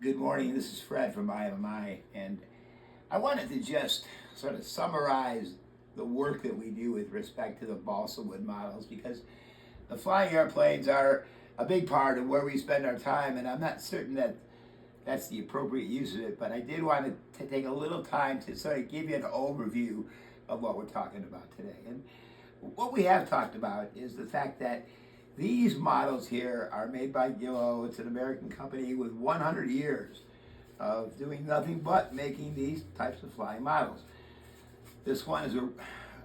Good morning, this is Fred from IMMI, and I wanted to just sort of summarize the work that we do with respect to the balsa wood models, because the flying airplanes are a big part of where we spend our time, and I'm not certain that that's the appropriate use of it, but I did want to take a little time to sort of give you an overview of what we're talking about today. And what we have talked about is the fact that these models here are made by Gillo. It's an American company with 100 years of doing nothing but making these types of flying models. This one is a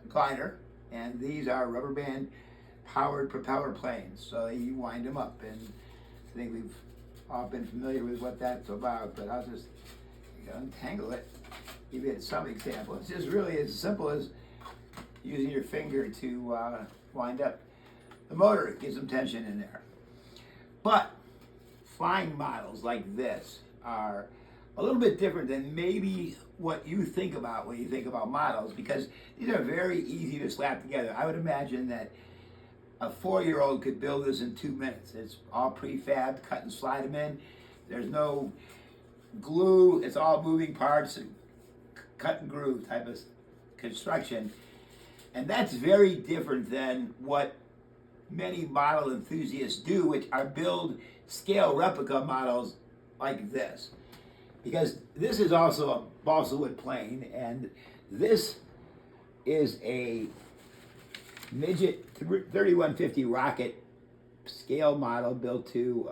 glider, and these are rubber band powered propeller planes. So you wind them up, and I think we've all been familiar with what that's about, but I'll just untangle it, give you some example. It's just really as simple as using your finger to wind up the motor. It gives some tension in there. But flying models like this are a little bit different than maybe what you think about when you think about models, because these are very easy to slap together. I would imagine that a 4-year-old could build this in 2 minutes. It's all prefabbed, cut and slide them in. There's no glue. It's all moving parts, cut and groove type of construction. And that's very different than what many model enthusiasts do, which are build scale replica models like this. Because this is also a balsa wood plane, and this is a midget 3150 rocket scale model built to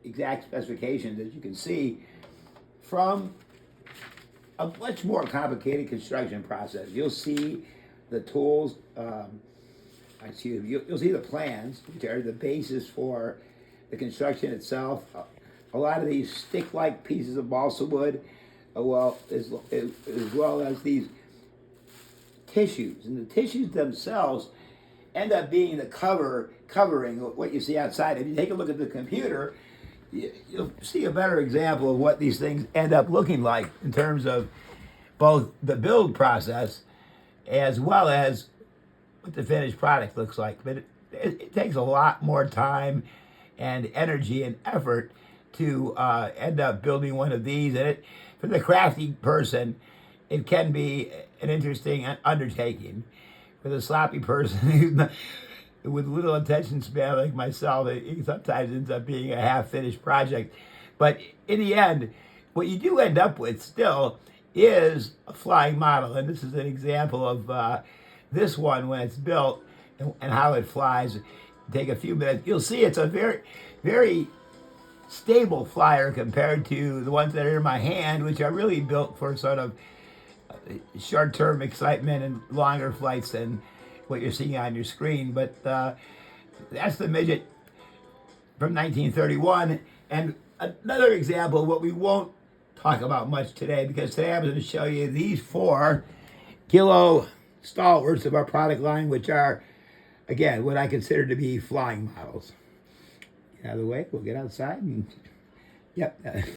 exact specifications, as you can see, from a much more complicated construction process. You'll see the tools, you'll see the plans, which are the basis for the construction itself. A lot of these stick-like pieces of balsa wood, as well as these tissues. And the tissues themselves end up being the covering what you see outside. If you take a look at the computer, you'll see a better example of what these things end up looking like in terms of both the build process as well as what the finished product looks like. But it takes a lot more time and energy and effort to end up building one of these. And for the crafty person, it can be an interesting undertaking. For the sloppy person with little attention span like myself, it sometimes ends up being a half-finished project. But in the end, what you do end up with still is a flying model. And this is an example of this one when it's built and how it flies. Take a few minutes. You'll see it's a very, very stable flyer compared to the ones that are in my hand, which are really built for sort of short-term excitement and longer flights than what you're seeing on your screen. But that's the midget from 1931. And another example of what we won't talk about much today, because today I'm going to show you these 4 Gillo stalwarts of our product line, which are, again, what I consider to be flying models. Get out of the way, we'll get outside and, yep.